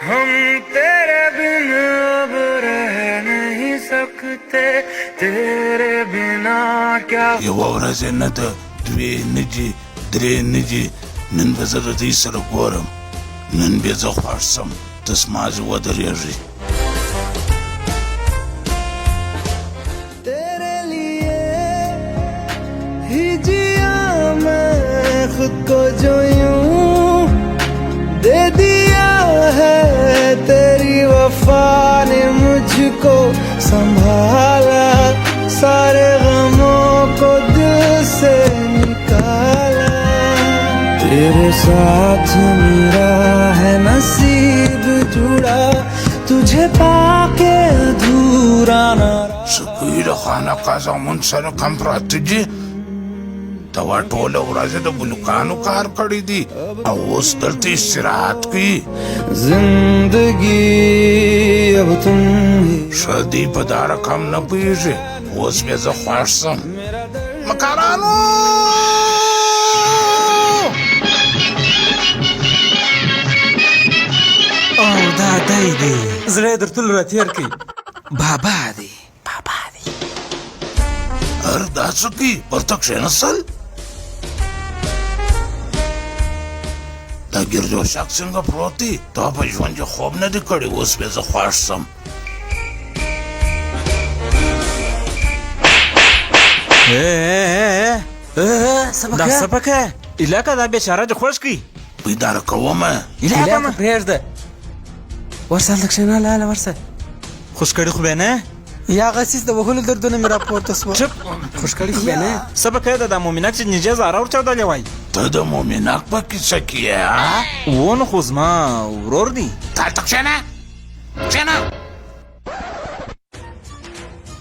हम तेरे बिन अब रह नहीं सकते तेरे बिना क्या یوه ورځ یې نه ده دوې نه دي درې نه دي نن به زه د دوی سره ګورم نن بیا زه خوښ شم ته زما زه ودرېږي तेरे लिए ही जिया मैं खुद को जो यूं दे दिया है तेरी वफा ने मुझको संभाला सारे गमों को दिल से निकाला तेरे साथ मेरा है नसीब जुड़ा तुझे पाके अधूरा ना سپوی د خانقاه زامن سره کم پراته دي دوا ټوله ورځ د بلوکانو کار کړی دي او اوس دلته استراحت کوي जिंदगी अब तुम ही شدی په دا رقم نه پوهېږي اوس بیا زه خوښ شم مکارانو او دا دی دی زړه یې درتلو را تېر کړي بابا دی بابا دی هر دا څه کوي ورته کښېنستل دا ګردوشک څنګه پروت دی تا په ژوند کې خوب نه دی کړی اوس بیا زه خوښ شم دا څه پکې علاقه دا بېچاره دې خوښ کړي بیداره کومه علاقه پرېږده ورسه هلته کښېنه لاله ورسه خوش کړي خو به نه یا غسیس د وهلو دردونه مې راپورته سوه چپ خوش کړي خو بیا نه څه پکې ده د مومنک چې نجې زاره ورچاودلې وای ته د مومنک په کیسه کې یې و نو خو زما ورور دی ته هلته کښېنه کښېنه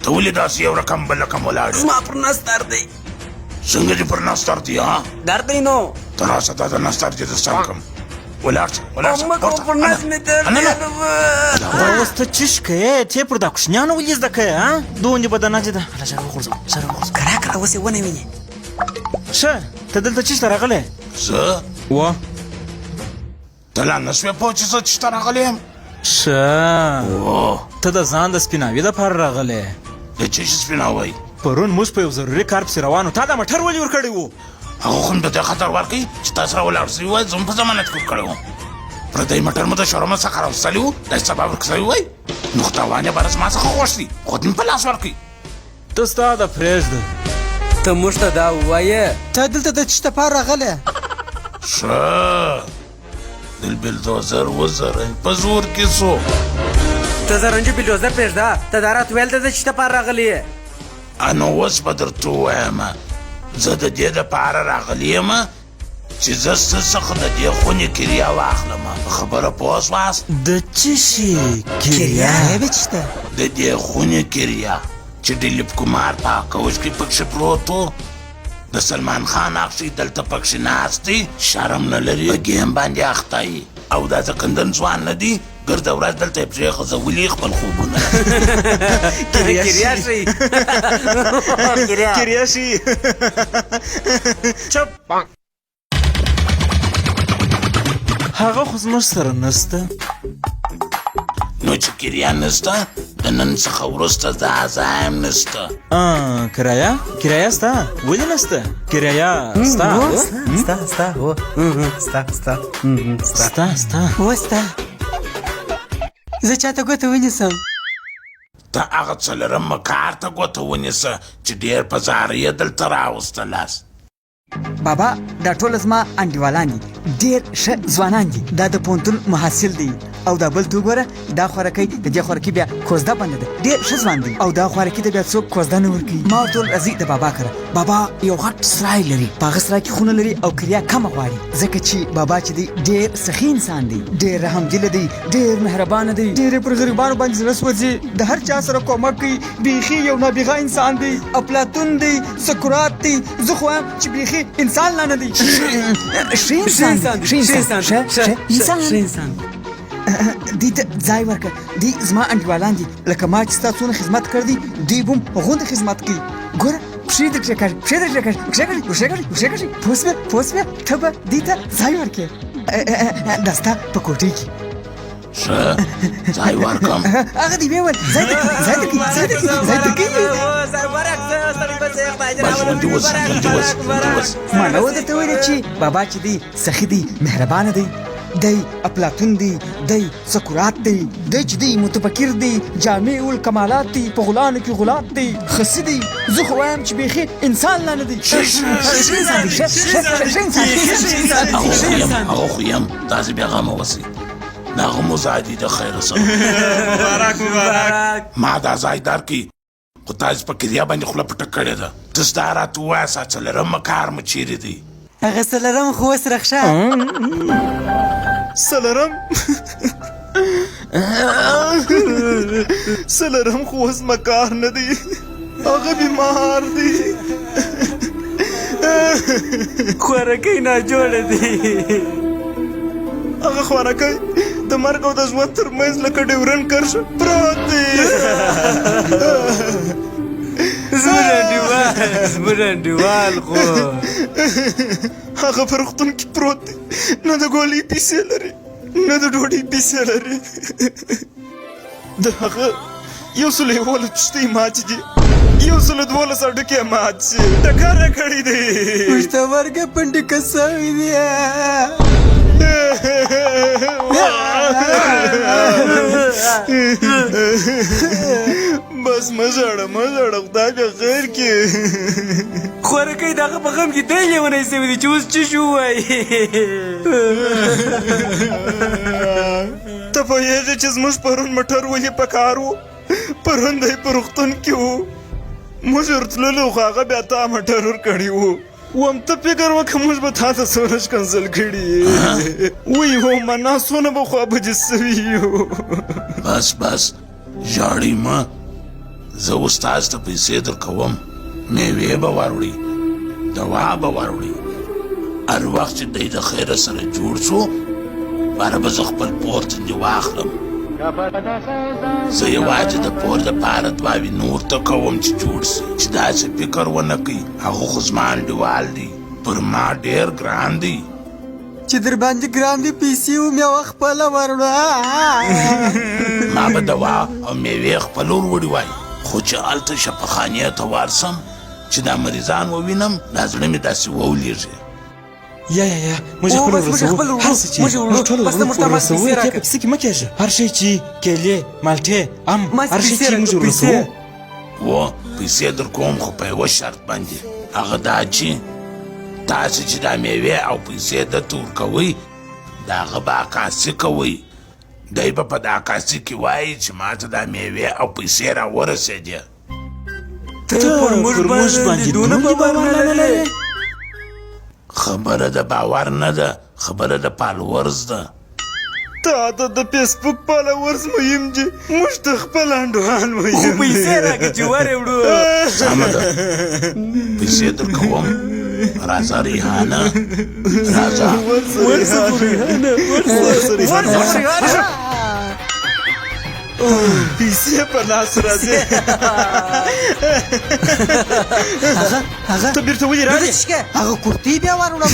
ته ولې داسې یو رقم بل رقم ولاړ یې؟ زما پر نس درد دی څنګه دې پر نستر دی ها درد دی نو ته راسه تا د نستر دې د سم کړم ولاړ شه ولاړ شه امک پر نس مې درد دی اوس ته چش کوې ته پر دا کوچنیانو ولې زده کوې ها دومره به د ناجې ده هله سره وغورځم سره وغورځم کرا کرا اوس یې ونه وینې ښه ته دلته چش ته راغلی زه و ته لا نه شوې پوه چې زه چېرته راغلی یم ښه ته د ځان د سپیناوي دپاره راغلی د چه شي سپیناوی پرون موږ په یو ضروري کار پسې روانو تا دا موټر ولې ورکړی و هغه خو مې د دې خطر ورکوي چې تا سره ولاړ سوي وای زه هم په ضمانت کې ورکړی وم پردی موټر مو د شوروم څخه راوستلی و دا سبا ورکړی وای نو خو تاوان یې باره زما څخه خوښ دي خود مې په لاس ورکوي ته ستا د پرېږده ته موږ ته دا ووایه ته دلته د چشته پار راغلی ښه دل بلدوزر وزرنج په زور کې سو ته زرنجي بلډوزر پرېږده ته دا راته ویل ته د چشته پار راغلی یې نو اوس به درته ووایم زه د دې دپاره راغلی یم چې زه ستا څخه د دې خونې کریا واخلم په خبره پوه سواست د څه شي کریا به چشته د دې خونې کریا چې دلیپ کمار په کوچ کې پکښې پروت و د سلمان خان اخشي دلته پکښې ناست دی شرم نه لري په ګیم باندې اخته یي او دا ځکندن ځوان نه دی ګرده ورځ دلته یې پرېغځولي خپل خوبونه کریا شي کریا شي چپ هغه خو زموږ سره نسته نو چې کریا نسته د نن څخه وروسته دا زه هم نسته کرایه کرایه ستا ولې نسته کرایه ستا ستا ستا هو ستا ستا ستا ستا هو ستا زه چاته ګوته ونیسم ته هغه څلرمه کار ته ګوته ونیسه چې ډېر په زاره یې دلته راوستلاست بابا دا ټول زما انډیوالان دي ډېر ښه ځوانان دي دا د پوهنتون محصل دی او دا بل ته وګوره دا خوارکۍ د دې خوارکي بیا کوزده بنده ده ډېر ښه ځوان دی او دا خوارکي ته بیا څوک کوزده نه ورکوي ما ورته وویل راځئ د بابا کره بابا یو غټ سرای لري په هغه سرای کې خونه لري او کریا کمه غواړي ځکه چې بابا چې دی ډېر سخي انسان دی ډېر رحمدله دی ډېر مهربانه دی ډېر پر غریبانو باندې زړه سوځي د هر چا سره کومک کوي بیخي یو نابغه انسان دی افلاطون دی سقراط دی زه خو وایم چې بیخي انسان لا نه دی ښه انسان دی ته ځای ورکړه دی زما انډیوالان دي لکه ما چې ستا څونه خدمت کړی دی دوی به هم هغومره خدمت کوي ګوره پښې دې کښېکاږي پښې دې کښېکاږي پوه شوې ته به دې ته ځای ورکړې دا ستا په کوټې کې ښه ځای ورکم هغه دی ویل ځای درکې بس غونډې اوس ما نه و درته ویلې چې بابا چې دی سخي دی مهربانه دی دی افلاطون دی دی سقراط دی دی چې دی متفکر دی جامع الکمالات دی په غلانو کې غلات دی خصي دی زه خو وایم چې بیخي انسان لا نه دی هغه خو یم تاسې بیا غم اوسئ دا هغه مزادي د خیر سره ما دا ځای درکړي خو تاسې په کریا باندې خوله پټه کړې ده تاسې دا راته ووایه څلرمه کار مو چیرې دی هغه څلرم خو اوس رخشه سلرم خو اوس مکار نه دی هغه بیمار دی خوارکی ناجوړه دی هغه خوارکی د مرګ او د ژوند ترمنځ لکه ډیورن کرښه پروت دی زموږ انډیوال خو هغه په روغتون کې پروت دی نه د ګولۍ پیسې لري نه د ډوډۍ پیسې لري د هغه 111 پښتۍ مات دي 112 هډوکي مات شي ټکر یې کړی دی پښتورګی پنډیکس شوی دی بس مه ژاړه خدای بیا خیر کړي خوارکی د هغه په غم کې دی لیونی شوی دی چې اوس څه شو ووایي ته پوهېږې چې زموږ پرون موټر ولې په کار و پرون دی په روغتون کې و موږ ورتللو خو هغه بیا تا موټر ورکړی و وم ته فکر وکړه موږ به تا ته څونه شکنځل کړي وی هو منا څونه به خوابدي سوي یو بس ژاړئ مه زه اوس تاسو ته پیسې درکوم میوې به واروړي دوا به واروړي هر وخت چې دی د خیره سره جوړ شو باره به زه خپل پور ځنې واخلم زه یوازې د پور دپاره دواوې نور ته کوم چې جوړ سي چې داسې فکر ونه کوي هغه خو زما انډیوال دی پر ما ډېر ګران دی چې در باندې ګران دي پیسې و میوه خپله وروړه ما به دوا او میوې خپل وروړي وای خو چې هلته شفاخانې ته ورسم چې دا مریضان ووینم دا زړه مې داسې وولېږي یا موږ خپل ورسوو هر څه چې ټول ورسوو ته په کیسه کې مه کېږه هر شی چې کیلې مالټې ام هر شی چې موږ ورسوو و پیسې در کوم خو په یوه شرط باندې هغه دا چې تاسې چې دا میوې او پیسې درته ورکوئ د هغه به عکاسي کوئ دی به په د عکاسي کې وایي چې ما ته دا میوې او پیسې راورسېدې ته پر موږ باندې دونه باور نه لرې خبره د باور نه ده خبره د پالورز ده تا ته د فیسبوک فالوورز مهم دي موږ ته خپل انډوال مهم خو پیسې راکړه چې ورې وړو سمه ده پیسې درکوم راځه ریحانه راځه ورسه پیسې په لاس راځي ته بیرته ولې راځې هغه کورتۍ بیا وروړه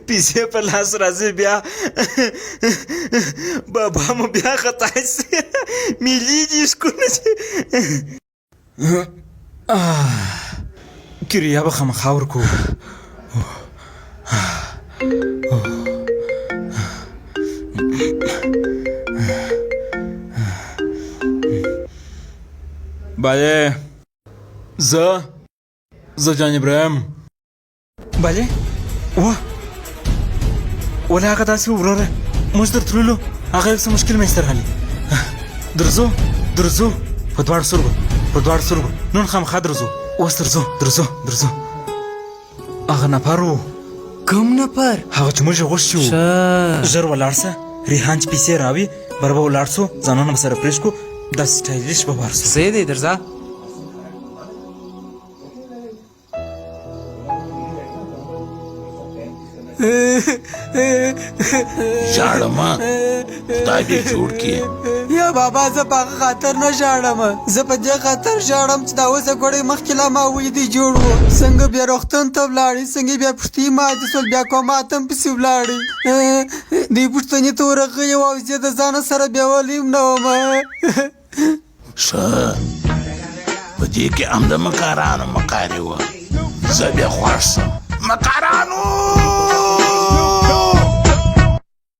پیسې په لاس راځي بیا بابا مو بیا خطا سي ملي دي شکونه کریا به خامخا ورکو بله زه جان ابراهیم بله ولا هغه داسې وروره موږ درتللو هغه یو څه مشکل منځته راغلی درځو په دواړو سترګو نن خامخا درځو اوس درځو هغه نفر و کوم نفر هغه چې موږ یې غوښتي وو ژر ولاړ سه ریحان چې پیسې راوي بر به ولاړ سو ځانونه به سره پرېږ کړو دا سټایلیش به ورسو څه دی درځه ژاړم خدای دې جوړ کړي. یا بابا زه په هغه خاطر نه ژاړم، زه په دې خاطر ژاړم چې دا اوسه ګوړی مخکې لا ما ولیدی جوړ و، څنګه بیا روغتون ته ولاړې، څنګه بیا پښتۍ ماتې شول، بیا کوماتم پسې ولاړې. دوی پوښتنې ته ورغلی و او زه د ځانه سره بېولې هم نه وم. ښه په دې کې هم د مکارانو مکارې وه. زه بیا خوښ شم. مکارانو